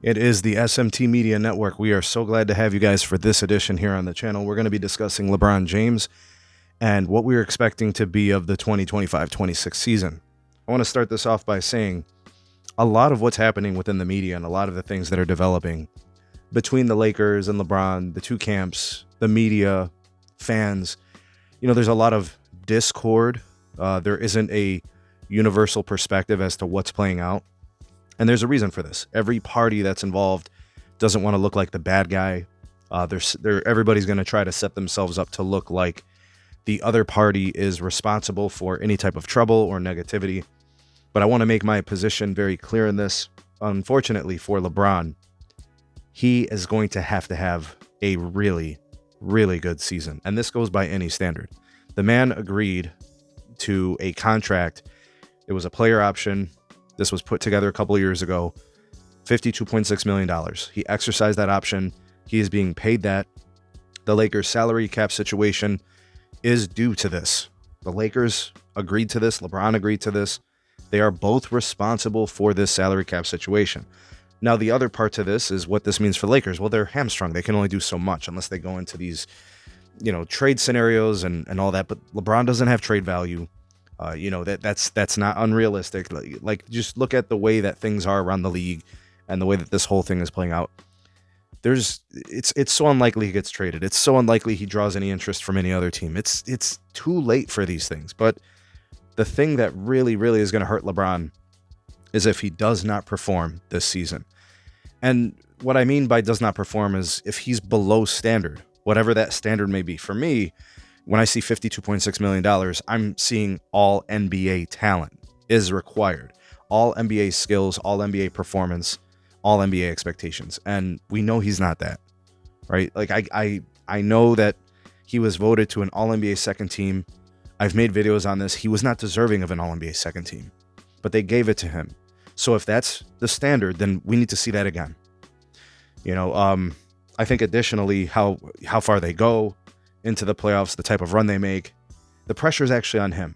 It is the SMT Media Network. We are so glad to have you guys for this edition here on the channel. We're going to be discussing LeBron James and what we're expecting to be of the 2025-26 season. I want to start this off by saying a lot of what's happening within the media and a lot of the things that are developing between the Lakers and LeBron, the two camps, the media, fans, there's a lot of discord. There isn't a universal perspective as to what's playing out. And there's a reason for this. Every party that's involved doesn't want to look like the bad guy. Everybody's going to try to set themselves up to look like the other party is responsible for any type of trouble or negativity. But I want to make my position very clear in this. Unfortunately for LeBron, he is going to have a really, really good season. And this goes by any standard. The man agreed to a contract. It was a player option. This was put together a couple of years ago, $52.6 million. He exercised that option. He is being paid that. The Lakers' salary cap situation is due to this. The Lakers agreed to this. LeBron agreed to this. They are both responsible for this salary cap situation. Now, the other part to this is what this means for Lakers. Well, they're hamstrung. They can only do so much unless they go into these, trade scenarios and all that. But LeBron doesn't have trade value. That's not unrealistic. Like just look at the way that things are around the league and the way that this whole thing is playing out. It's so unlikely he gets traded. It's so unlikely he draws any interest from any other team. It's too late for these things. But the thing that really, really is going to hurt LeBron is if he does not perform this season. And what I mean by does not perform is if he's below standard, whatever that standard may be. For me, when I see $52.6 million, I'm seeing all NBA talent is required. All NBA skills, all NBA performance, all NBA expectations. And we know he's not that, right? Like I know that he was voted to an all NBA second team. I've made videos on this. He was not deserving of an all NBA second team, but they gave it to him. So if that's the standard, then we need to see that again. I think additionally, how far they go into the playoffs, the type of run they make, the pressure is actually on him.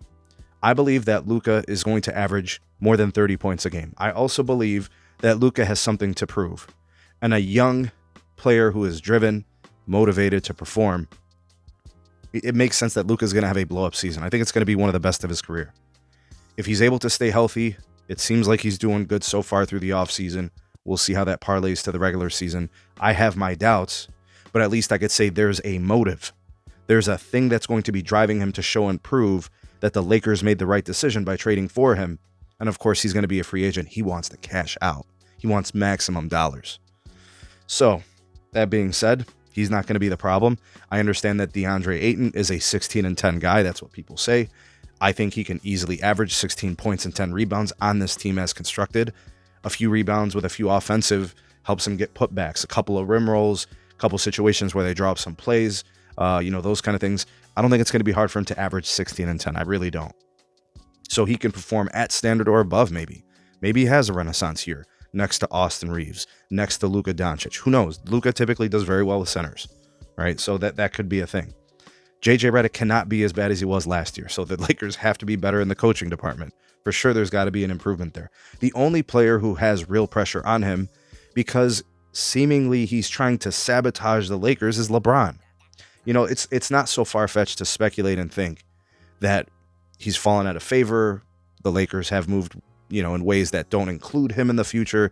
I believe that Luka is going to average more than 30 points a game. I also believe that Luka has something to prove. And a young player who is driven, motivated to perform, it makes sense that Luka is going to have a blow-up season. I think it's going to be one of the best of his career. If he's able to stay healthy, it seems like he's doing good so far through the offseason. We'll see how that parlays to the regular season. I have my doubts, but at least I could say there's a motive. There's a thing that's going to be driving him to show and prove that the Lakers made the right decision by trading for him. And of course, he's going to be a free agent. He wants to cash out. He wants maximum dollars. So that being said, he's not going to be the problem. I understand that DeAndre Ayton is a 16-10 guy. That's what people say. I think he can easily average 16 points and 10 rebounds on this team as constructed. A few rebounds with a few offensive helps him get putbacks, a couple of rim rolls, a couple situations where they draw up some plays. Those kind of things. I don't think it's going to be hard for him to average 16 and 10. I really don't. So he can perform at standard or above maybe. Maybe he has a renaissance here next to Austin Reeves, next to Luka Doncic. Who knows? Luka typically does very well with centers, right? So that could be a thing. JJ Redick cannot be as bad as he was last year. So the Lakers have to be better in the coaching department. For sure, there's got to be an improvement there. The only player who has real pressure on him, because seemingly he's trying to sabotage the Lakers, is LeBron. It's not so far-fetched to speculate and think that he's fallen out of favor. The Lakers have moved, in ways that don't include him in the future.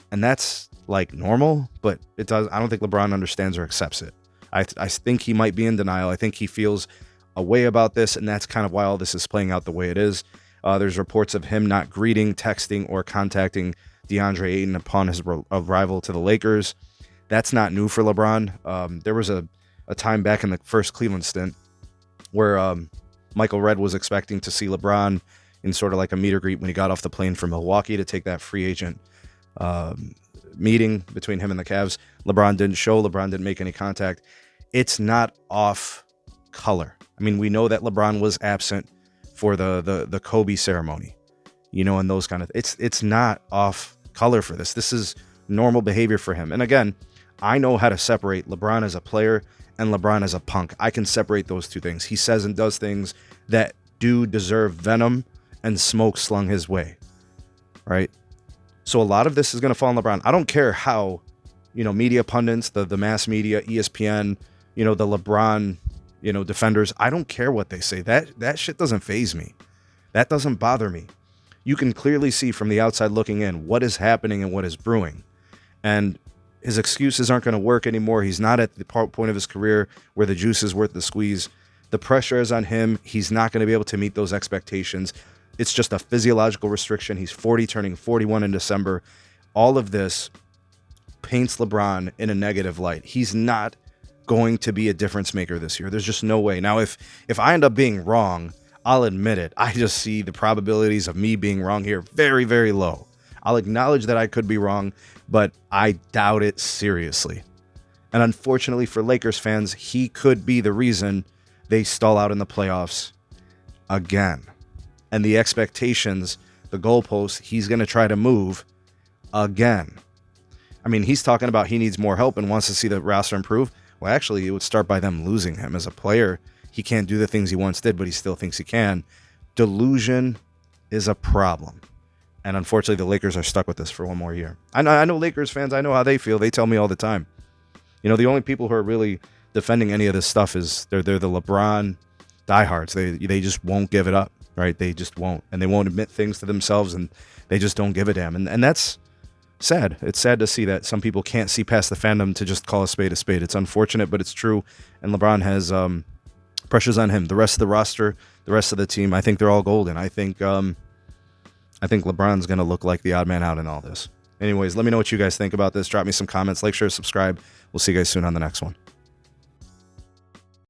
And that's like normal, but I don't think LeBron understands or accepts it. I think he might be in denial. I think he feels a way about this, and that's kind of why all this is playing out the way it is. There's reports of him not greeting, texting, or contacting DeAndre Ayton upon his arrival to the Lakers. That's not new for LeBron. There was a time back in the first Cleveland stint where Michael Redd was expecting to see LeBron in sort of like a meet or greet when he got off the plane from Milwaukee to take that free agent meeting between him and the Cavs. LeBron didn't show. LeBron didn't make any contact. It's not off color. I mean, we know that LeBron was absent for the Kobe ceremony, and those kind of, it's not off color for this. This is normal behavior for him. And again, I know how to separate LeBron as a player and LeBron as a punk. I can separate those two things. He says and does things that do deserve venom and smoke slung his way, right? So a lot of this is going to fall on LeBron. I don't care how, media pundits, the mass media, ESPN, the LeBron, defenders, I don't care what they say. That shit doesn't faze me. That doesn't bother me. You can clearly see from the outside looking in what is happening and what is brewing. And his excuses aren't going to work anymore. He's not at the point of his career where the juice is worth the squeeze. The pressure is on him. He's not going to be able to meet those expectations. It's just a physiological restriction. He's 40, turning 41 in December. All of this paints LeBron in a negative light. He's not going to be a difference maker this year. There's just no way. Now, if I end up being wrong, I'll admit it. I just see the probabilities of me being wrong here very, very low. I'll acknowledge that I could be wrong, but I doubt it seriously. And unfortunately for Lakers fans, he could be the reason they stall out in the playoffs again. And the expectations, the goalposts, he's going to try to move again. I mean, he's talking about he needs more help and wants to see the roster improve. Well, actually, it would start by them losing him as a player. He can't do the things he once did, but he still thinks he can. Delusion is a problem. And unfortunately, the Lakers are stuck with this for one more year. I know Lakers fans. I know how they feel. They tell me all the time. The only people who are really defending any of this stuff is they're the LeBron diehards. They just won't give it up, right? They just won't. And they won't admit things to themselves, and they just don't give a damn. And that's sad. It's sad to see that some people can't see past the fandom to just call a spade a spade. It's unfortunate, but it's true. And LeBron has pressures on him. The rest of the roster, the rest of the team, I think they're all golden. I think LeBron's going to look like the odd man out in all this. Anyways, let me know what you guys think about this. Drop me some comments. Like, share, subscribe. We'll see you guys soon on the next one.